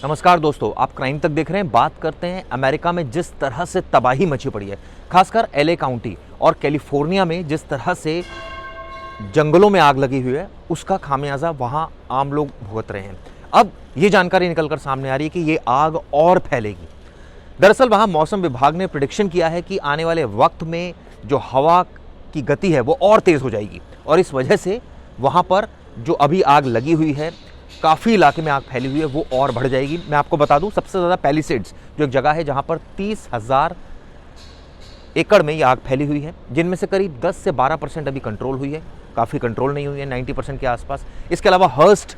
नमस्कार दोस्तों, आप क्राइम तक देख रहे हैं। बात करते हैं अमेरिका में जिस तरह से तबाही मची पड़ी है, खासकर एलए काउंटी और कैलिफोर्निया में जिस तरह से जंगलों में आग लगी हुई है, उसका खामियाजा वहां आम लोग भुगत रहे हैं। अब ये जानकारी निकलकर सामने आ रही है कि ये आग और फैलेगी। दरअसल वहां मौसम विभाग ने प्रेडिक्शन किया है कि आने वाले वक्त में जो हवा की गति है वो और तेज हो जाएगी और इस वजह से वहां पर जो अभी आग लगी हुई है, काफ़ी इलाके में आग फैली हुई है, वो और बढ़ जाएगी। मैं आपको बता दूं, सबसे ज़्यादा पैलिसेड्स जो एक जगह है जहां पर 30,000 एकड़ में ये आग फैली हुई है, जिनमें से करीब 10 से 12% अभी कंट्रोल हुई है, काफ़ी कंट्रोल नहीं हुई है, 90% के आसपास। इसके अलावा हर्स्ट,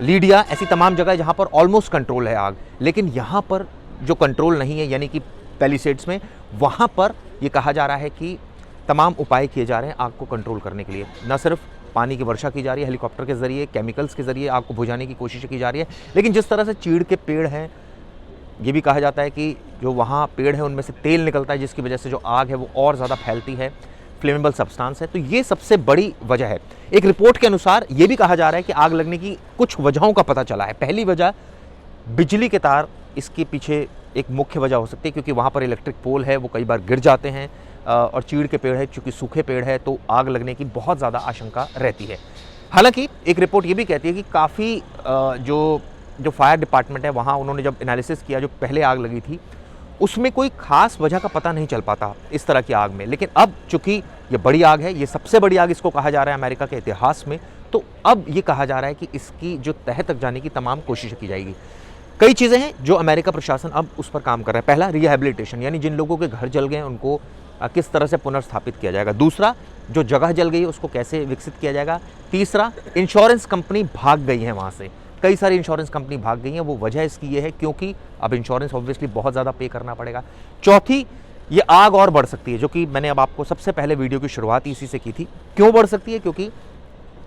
लीडिया, ऐसी तमाम जगह जहां पर ऑलमोस्ट कंट्रोल है आग, लेकिन यहाँ पर जो कंट्रोल नहीं है यानी कि पैलिसेड्स में, वहाँ पर ये कहा जा रहा है कि तमाम उपाय किए जा रहे हैं आग को कंट्रोल करने के लिए। न सिर्फ पानी की वर्षा की जा रही है, हेलीकॉप्टर के जरिए, केमिकल्स के जरिए आग को बुझाने की कोशिश की जा रही है, लेकिन जिस तरह से चीड़ के पेड़ हैं, ये भी कहा जाता है कि जो वहाँ पेड़ है उनमें से तेल निकलता है, जिसकी वजह से जो आग है वो और ज़्यादा फैलती है, फ्लेमेबल सब्सटेंस है। तो ये सबसे बड़ी वजह है। एक रिपोर्ट के अनुसार ये भी कहा जा रहा है कि आग लगने की कुछ वजहों का पता चला है। पहली वजह बिजली के तार इसके पीछे एक मुख्य वजह हो सकती है, क्योंकि वहाँ पर इलेक्ट्रिक पोल है, वो कई बार गिर जाते हैं और चीड़ के पेड़ है, चूँकि सूखे पेड़ है तो आग लगने की बहुत ज़्यादा आशंका रहती है। हालांकि एक रिपोर्ट ये भी कहती है कि काफ़ी जो फायर डिपार्टमेंट है वहाँ उन्होंने जब एनालिसिस किया, जो पहले आग लगी थी उसमें कोई खास वजह का पता नहीं चल पाता इस तरह की आग में, लेकिन अब चूंकि ये बड़ी आग है, ये सबसे बड़ी आग इसको कहा जा रहा है अमेरिका के इतिहास में, तो अब ये कहा जा रहा है कि इसकी जो तह तक जाने की तमाम कोशिशें की जाएगी। कई चीज़ें हैं जो अमेरिका प्रशासन अब उस पर काम कर रहा है। पहला, रिहैबिलिटेशन, यानी जिन लोगों के घर जल गए हैं उनको किस तरह से पुनर्स्थापित किया जाएगा। दूसरा, जो जगह जल गई है उसको कैसे विकसित किया जाएगा। तीसरा, इंश्योरेंस कंपनी भाग गई है वहाँ से, कई सारी इंश्योरेंस कंपनी भाग गई हैं। वो वजह इसकी ये है क्योंकि अब इंश्योरेंस ऑब्वियसली बहुत ज़्यादा पे करना पड़ेगा। चौथी, ये आग और बढ़ सकती है, जो कि मैंने अब आपको सबसे पहले वीडियो की शुरुआत इसी से की थी। क्यों बढ़ सकती है? क्योंकि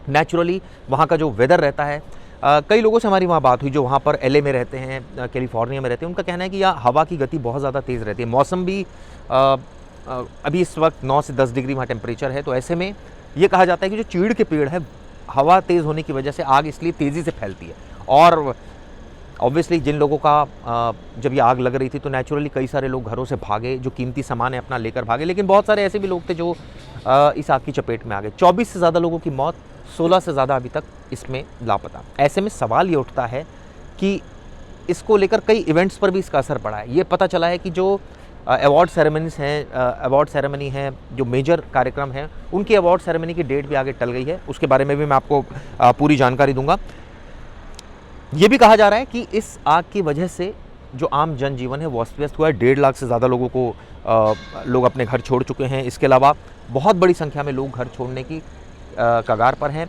नेचुरली वहाँ का जो वेदर रहता है, कई लोगों से हमारी वहाँ बात हुई जो वहाँ पर एलए में रहते हैं, कैलिफोर्निया में रहते हैं, उनका कहना है कि यहाँ हवा की गति बहुत ज़्यादा तेज़ रहती है। मौसम भी अभी इस वक्त 9 से 10 डिग्री वहाँ टेम्परेचर है, तो ऐसे में ये कहा जाता है कि जो चीड़ के पेड़ है, हवा तेज़ होने की वजह से आग इसलिए तेज़ी से फैलती है। और ऑब्वियसली जिन लोगों का जब ये आग लग रही थी तो नेचुरली कई सारे लोग घरों से भागे, जो कीमती सामान है अपना लेकर भागे, लेकिन बहुत सारे ऐसे भी लोग थे जो इस आग की चपेट में आ गए। 24 से ज़्यादा लोगों की मौत, 16 से ज़्यादा अभी तक इसमें लापता। ऐसे में सवाल ये उठता है कि इसको लेकर कई इवेंट्स पर भी इसका असर पड़ा है। ये पता चला है कि जो अवार्ड सेरेमनीज हैं, अवार्ड सेरेमनी है, जो मेजर कार्यक्रम हैं, उनकी अवार्ड सेरेमनी की डेट भी आगे टल गई है। उसके बारे में भी मैं आपको पूरी जानकारी दूंगा। ये भी कहा जा रहा है कि इस आग की वजह से जो आम जनजीवन है वो अस्त व्यस्त हुआ है। 1.5 लाख से ज़्यादा लोगों को लोग अपने घर छोड़ चुके हैं। इसके अलावा बहुत बड़ी संख्या में लोग घर छोड़ने की कगार पर हैं।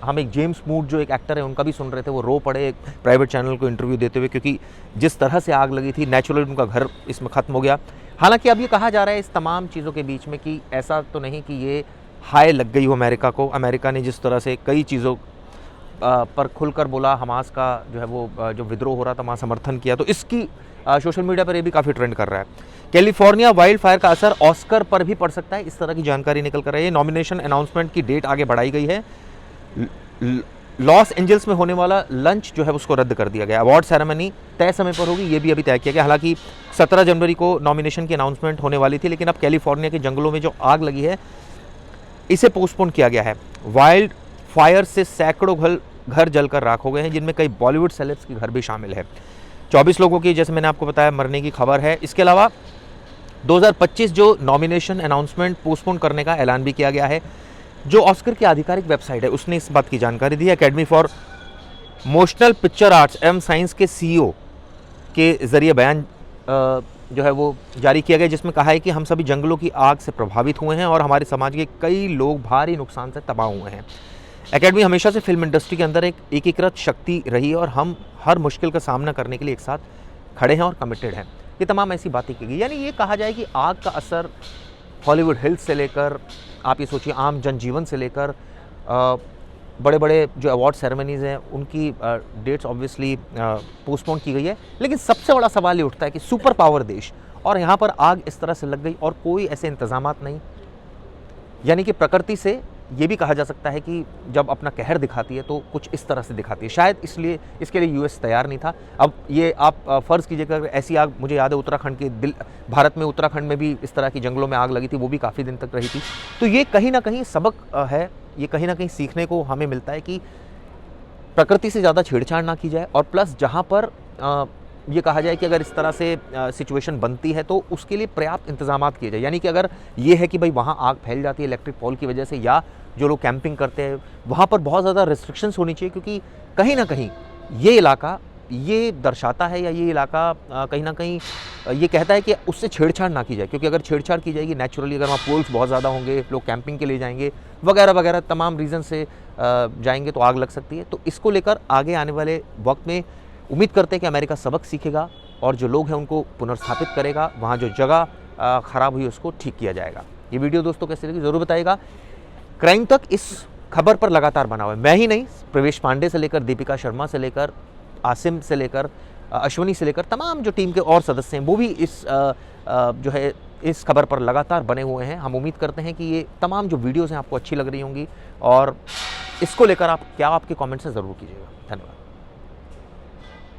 हम एक जेम्स मूड जो एक एक्टर है उनका भी सुन रहे थे, वो रो पड़े एक प्राइवेट चैनल को इंटरव्यू देते हुए, क्योंकि जिस तरह से आग लगी थी नेचुरली उनका घर इसमें ख़त्म हो गया। हालांकि अब ये कहा जा रहा है इस तमाम चीज़ों के बीच में कि ऐसा तो नहीं कि ये हाय लग गई हो अमेरिका को। अमेरिका ने जिस तरह से कई चीज़ों पर खुलकर बोला, हमास का जो है वो जो विद्रोह हो रहा था वहाँ समर्थन किया, तो इसकी सोशल मीडिया पर ये भी काफ़ी ट्रेंड कर रहा है। कैलिफोर्निया वाइल्ड फायर का असर ऑस्कर पर भी पड़ सकता है, इस तरह की जानकारी निकल कर रही है। नॉमिनेशन अनाउंसमेंट की डेट आगे बढ़ाई गई है। लॉस एंजल्स में होने वाला लंच जो है उसको रद्द कर दिया गया। अवार्ड सेरेमनी तय समय पर होगी, ये भी अभी तय किया गया। हालांकि 17 जनवरी को नॉमिनेशन की अनाउंसमेंट होने वाली थी, लेकिन अब कैलिफोर्निया के जंगलों में जो आग लगी है इसे पोस्टपोन किया गया है। वाइल्ड फायर से सैकड़ों घर जलकर राख हो गए हैं, जिनमें कई बॉलीवुड सेलेब्स के घर भी शामिल है। 24 लोगों की, जैसे मैंने आपको बताया, मरने की खबर है। इसके अलावा 2025 जो नॉमिनेशन अनाउंसमेंट पोस्टपोन करने का ऐलान भी किया गया है। जो ऑस्कर की आधिकारिक वेबसाइट है उसने इस बात की जानकारी दी है। Academy for motional picture arts एवं साइंस के सीईओ के जरिए बयान जो है वो जारी किया गया, जिसमें कहा है कि हम सभी जंगलों की आग से प्रभावित हुए हैं और हमारे समाज के कई लोग भारी नुकसान से तबाह हुए हैं। एकेडमी हमेशा से फिल्म इंडस्ट्री के अंदर एक एकीकृत शक्ति रही है और हम हर मुश्किल का सामना करने के लिए एक साथ खड़े हैं और कमिटेड हैं। ये तमाम ऐसी बातें की गई। यानी ये कहा जाए कि आग का असर हॉलीवुड हिल्स से लेकर, आप ये सोचिए आम जनजीवन से लेकर बड़े बड़े जो अवार्ड सेरेमनीज़ हैं उनकी डेट्स ऑब्वियसली पोस्टपोन की गई है। लेकिन सबसे बड़ा सवाल ये उठता है कि सुपर पावर देश और यहाँ पर आग इस तरह से लग गई और कोई ऐसे इंतजामात नहीं, यानी कि प्रकृति से ये भी कहा जा सकता है कि जब अपना कहर दिखाती है तो कुछ इस तरह से दिखाती है, शायद इसलिए इसके लिए यूएस तैयार नहीं था। अब ये आप फ़र्ज़ कीजिएगा ऐसी आग, मुझे याद है उत्तराखंड के भारत में उत्तराखंड में भी इस तरह की जंगलों में आग लगी थी, वो भी काफ़ी दिन तक रही थी। तो ये कहीं ना कहीं सबक है, ये कहीं ना कहीं सीखने को हमें मिलता है कि प्रकृति से ज़्यादा छेड़छाड़ ना की जाए, और प्लस जहाँ पर ये कहा जाए कि अगर इस तरह से सिचुएशन बनती है तो उसके लिए पर्याप्त इंतजामात किए जाए। यानी कि अगर ये है कि भाई वहाँ आग फैल जाती है इलेक्ट्रिक पोल की वजह से, या जो लोग कैंपिंग करते हैं वहाँ पर बहुत ज़्यादा रिस्ट्रिक्शंस होनी चाहिए, क्योंकि कहीं ना कहीं ये इलाका ये दर्शाता है, या ये इलाका कहीं ना कहीं ये कहता है कि उससे छेड़छाड़ ना की जाए, क्योंकि अगर छेड़छाड़ की जाएगी नेचुरली, अगर वहाँ पोल्स बहुत ज़्यादा होंगे, लोग कैंपिंग के लिए जाएंगे वगैरह वगैरह तमाम रीज़न से जाएंगे तो आग लग सकती है। तो इसको लेकर आगे आने वाले वक्त में उम्मीद करते हैं कि अमेरिका सबक सीखेगा और जो लोग हैं उनको पुनर्स्थापित करेगा, वहाँ जो जगह ख़राब हुई उसको ठीक किया जाएगा। ये वीडियो दोस्तों कैसी लगी ज़रूर बताइएगा। क्राइम तक इस खबर पर लगातार बना हुआ है, मैं ही नहीं, प्रवेश पांडे से लेकर दीपिका शर्मा से लेकर आसिम से लेकर अश्विनी से लेकर तमाम जो टीम के और सदस्य हैं वो भी इस जो है इस खबर पर लगातार बने हुए हैं। हम उम्मीद करते हैं कि ये तमाम जो वीडियोज़ हैं आपको अच्छी लग रही होंगी, और इसको लेकर आप क्या आपके कमेंट्स हैं ज़रूर कीजिएगा। धन्यवाद।